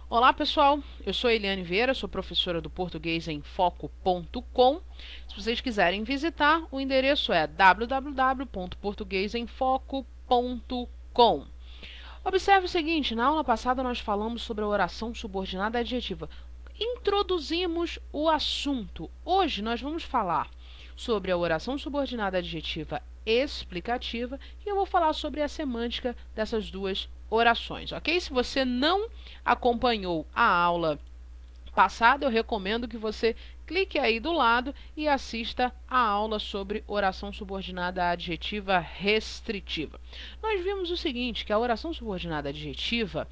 Olá pessoal, eu sou Eliane Vieira, sou professora do Português em Foco.com. Se vocês quiserem visitar, o endereço é www.portuguesemfoco.com. Observe o seguinte, na aula passada nós falamos sobre a oração subordinada adjetiva. Introduzimos o assunto. Hoje nós vamos falar sobre a oração subordinada adjetiva explicativa e eu vou falar sobre a semântica dessas duas orações, ok? Se você não acompanhou a aula passada, eu recomendo que você clique aí do lado e assista a aula sobre oração subordinada adjetiva restritiva. Nós vimos o seguinte, que a oração subordinada adjetiva,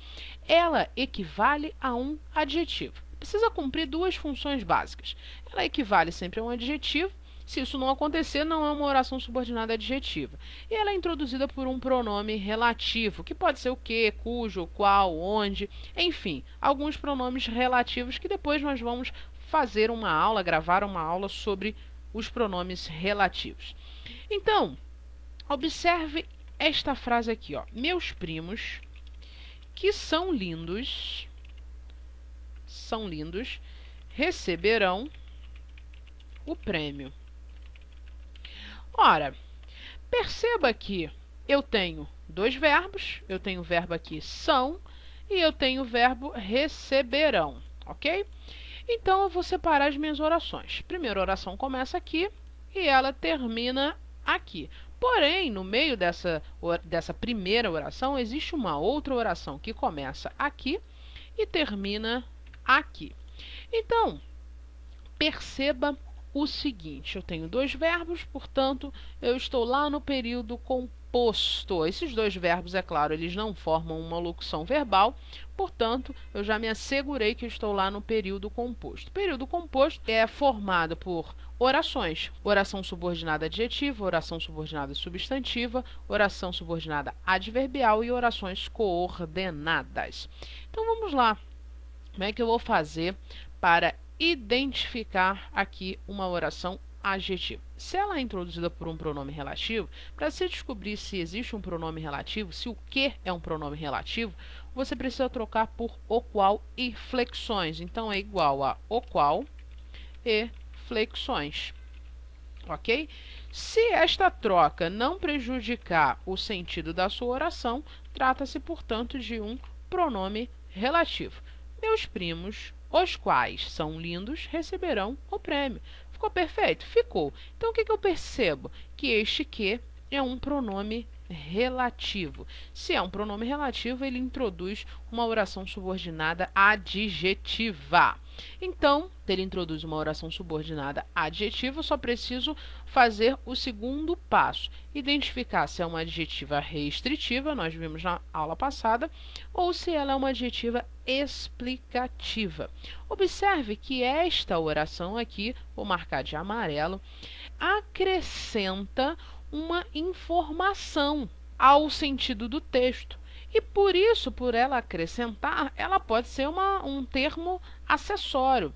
ela equivale a um adjetivo. Precisa cumprir duas funções básicas. Ela equivale sempre a um adjetivo. Se isso não acontecer, não é uma oração subordinada adjetiva. E ela é introduzida por um pronome relativo, que pode ser o que, cujo, qual, onde, enfim, alguns pronomes relativos que depois nós vamos fazer uma aula, gravar uma aula sobre os pronomes relativos. Então, observe esta frase aqui, ó. Meus primos, que são lindos, receberão o prêmio. Ora, perceba que eu tenho dois verbos, eu tenho o verbo aqui são e eu tenho o verbo receberão, ok? Então, eu vou separar as minhas orações. Primeira oração começa aqui e ela termina aqui. Porém, no meio dessa primeira oração, existe uma outra oração que começa aqui e termina aqui. Então, perceba o seguinte, eu tenho dois verbos, portanto, eu estou lá no período composto. Esses dois verbos, é claro, eles não formam uma locução verbal, portanto, eu já me assegurei que estou lá no período composto. O período composto é formado por orações, oração subordinada adjetiva, oração subordinada substantiva, oração subordinada adverbial e orações coordenadas. Então, vamos lá. Como é que eu vou fazer para identificar aqui uma oração adjetiva? Se ela é introduzida por um pronome relativo, para se descobrir se existe um pronome relativo, se o que é um pronome relativo, você precisa trocar por o qual e flexões. Então, é igual a o qual e flexões. Ok? Se esta troca não prejudicar o sentido da sua oração, trata-se, portanto, de um pronome relativo. Meus primos, os quais são lindos, receberão o prêmio. Ficou perfeito? Ficou. Então, o que eu percebo? Que este que é um pronome relativo. Se é um pronome relativo, ele introduz uma oração subordinada adjetiva. Então, se ele introduz uma oração subordinada adjetiva, eu só preciso fazer o segundo passo. Identificar se é uma adjetiva restritiva, nós vimos na aula passada, ou se ela é uma adjetiva explicativa. Observe que esta oração aqui, vou marcar de amarelo, acrescenta uma informação ao sentido do texto. E por isso, por ela acrescentar, ela pode ser um termo acessório.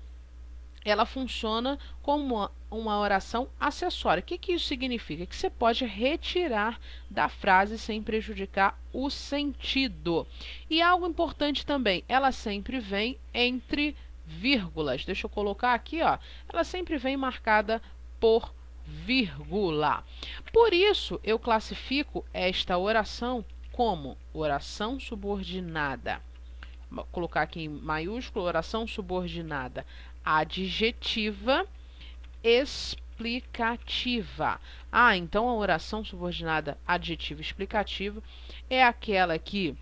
Ela funciona como uma oração acessória. O que isso significa? Que você pode retirar da frase sem prejudicar o sentido. E algo importante também, ela sempre vem entre vírgulas. Deixa eu colocar aqui, ó. Ela sempre vem marcada por vírgula. Por isso, eu classifico esta oração como oração subordinada. Vou colocar aqui em maiúsculo, oração subordinada adjetiva explicativa. Ah, então a oração subordinada adjetiva explicativa é aquela que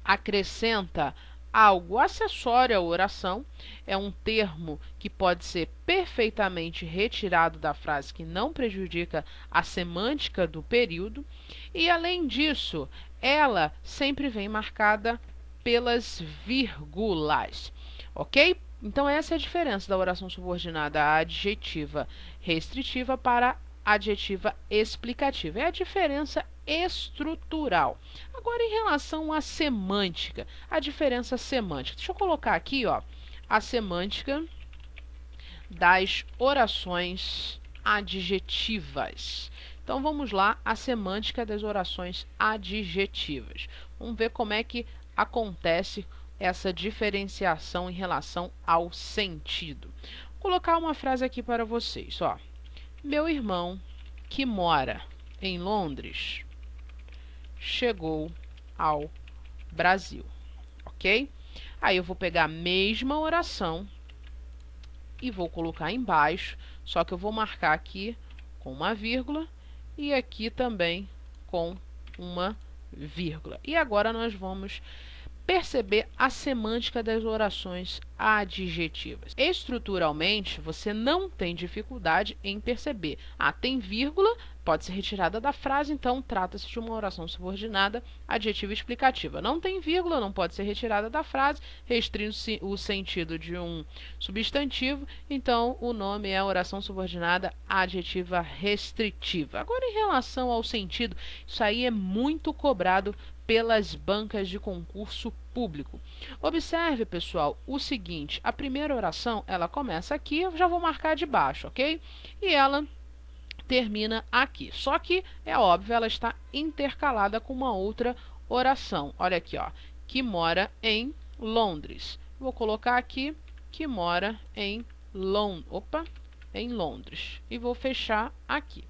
acrescenta algo acessório à oração, é um termo que pode ser perfeitamente retirado da frase, que não prejudica a semântica do período, e além disso, ela sempre vem marcada pelas vírgulas, ok? Então, essa é a diferença da oração subordinada adjetiva restritiva para adjetiva explicativa. É a diferença estrutural. Agora, em relação à semântica, a diferença semântica. Deixa eu colocar aqui, ó, a semântica das orações adjetivas. Então, vamos lá, a semântica das orações adjetivas. Vamos ver como é que acontece essa diferenciação em relação ao sentido. Vou colocar uma frase aqui para vocês, ó. Meu irmão, que mora em Londres, chegou ao Brasil, ok? Aí eu vou pegar a mesma oração e vou colocar embaixo, só que eu vou marcar aqui com uma vírgula e aqui também com uma vírgula. E agora nós vamos perceber a semântica das orações adjetivas. Estruturalmente, você não tem dificuldade em perceber. Tem vírgula, pode ser retirada da frase, então trata-se de uma oração subordinada adjetiva explicativa. Não tem vírgula, não pode ser retirada da frase, restringe o sentido de um substantivo, então o nome é oração subordinada adjetiva restritiva. Agora, em relação ao sentido, isso aí é muito cobrado pelas bancas de concurso público. Observe, pessoal, o seguinte, a primeira oração, ela começa aqui, eu já vou marcar de baixo, ok? E ela termina aqui. Só que, é óbvio, ela está intercalada com uma outra oração. Olha aqui, ó, que mora em Londres. Vou colocar aqui, que mora em Londres. E vou fechar aqui.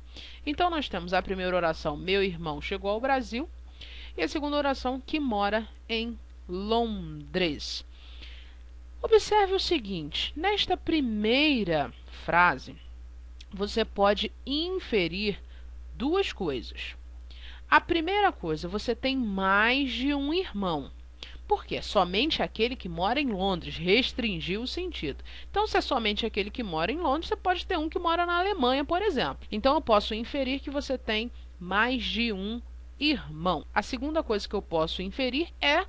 Então, nós temos a primeira oração, meu irmão chegou ao Brasil. E a segunda oração, que mora em Londres. Observe o seguinte, nesta primeira frase, você pode inferir duas coisas. A primeira coisa, você tem mais de um irmão. Por quê? Somente aquele que mora em Londres, restringiu o sentido. Então, se é somente aquele que mora em Londres, você pode ter um que mora na Alemanha, por exemplo. Então, eu posso inferir que você tem mais de um irmão. A segunda coisa que eu posso inferir é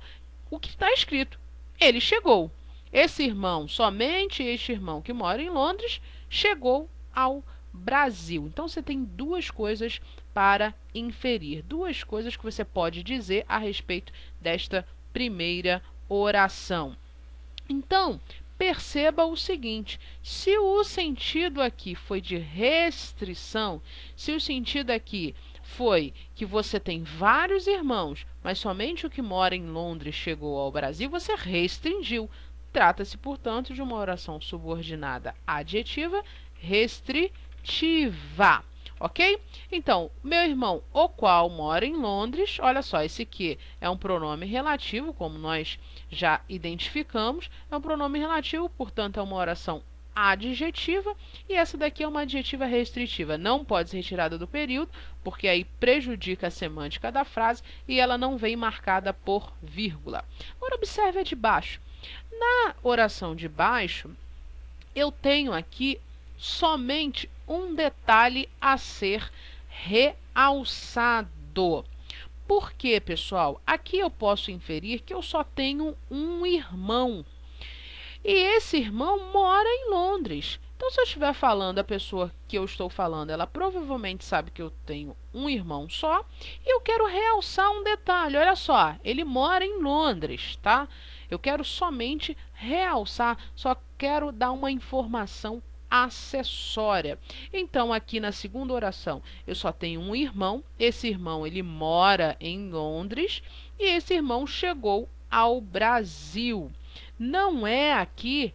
o que está escrito. Ele chegou. Esse irmão, somente este irmão que mora em Londres, chegou ao Brasil. Então, você tem duas coisas para inferir. Duas coisas que você pode dizer a respeito desta primeira oração. Então, perceba o seguinte, se o sentido aqui foi de restrição, se o sentido aqui foi que você tem vários irmãos, mas somente o que mora em Londres chegou ao Brasil, você restringiu. Trata-se, portanto, de uma oração subordinada adjetiva restritiva. Ok? Então, meu irmão, o qual mora em Londres, olha só, esse aqui é um pronome relativo, como nós já identificamos, é um pronome relativo, portanto, é uma oração adjetiva, e essa daqui é uma adjetiva restritiva. Não pode ser retirada do período, porque aí prejudica a semântica da frase e ela não vem marcada por vírgula. Agora, observe a de baixo. Na oração de baixo, eu tenho aqui somente um detalhe a ser realçado. Por quê, pessoal? Aqui eu posso inferir que eu só tenho um irmão. E esse irmão mora em Londres. Então, se eu estiver falando, a pessoa que eu estou falando, ela provavelmente sabe que eu tenho um irmão só. E eu quero realçar um detalhe. Olha só, ele mora em Londres, tá? Eu quero somente realçar, só quero dar uma informação acessória. Então, aqui na segunda oração, eu só tenho um irmão. Esse irmão, ele mora em Londres. E esse irmão chegou ao Brasil. Não é aqui,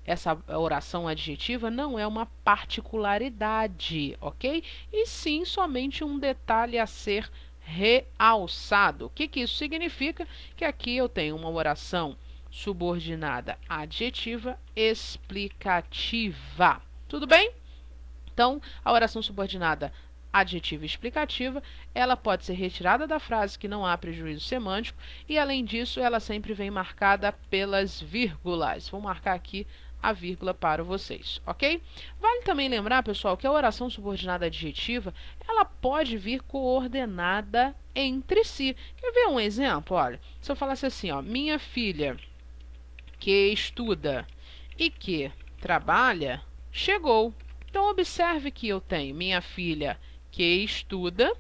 essa oração adjetiva não é uma particularidade, ok? E sim somente um detalhe a ser realçado. O que isso significa? Que aqui eu tenho uma oração subordinada adjetiva explicativa. Tudo bem? Então, a oração subordinada adjetiva explicativa, ela pode ser retirada da frase, que não há prejuízo semântico, e além disso, ela sempre vem marcada pelas vírgulas. Vou marcar aqui a vírgula para vocês, ok? Vale também lembrar, pessoal, que a oração subordinada adjetiva, ela pode vir coordenada entre si. Quer ver um exemplo? Olha, se eu falasse assim, ó, minha filha que estuda e que trabalha, chegou. Então, observe que eu tenho minha filha que estuda,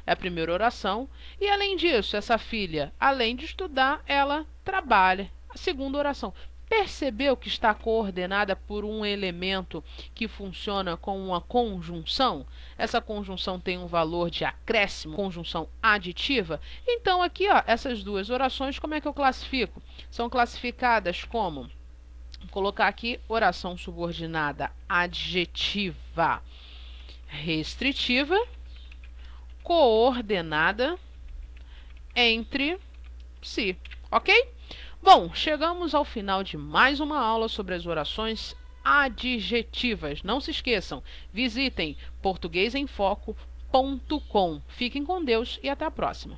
é a primeira oração, e além disso, essa filha, além de estudar, ela trabalha, a segunda oração. Percebeu que está coordenada por um elemento que funciona com uma conjunção? Essa conjunção tem um valor de acréscimo, conjunção aditiva? Então, aqui, ó, essas duas orações, como é que eu classifico? São classificadas como, vou colocar aqui, oração subordinada adjetiva restritiva, coordenada entre si, ok? Bom, chegamos ao final de mais uma aula sobre as orações adjetivas. Não se esqueçam, visitem portuguesemfoco.com. Fiquem com Deus e até a próxima.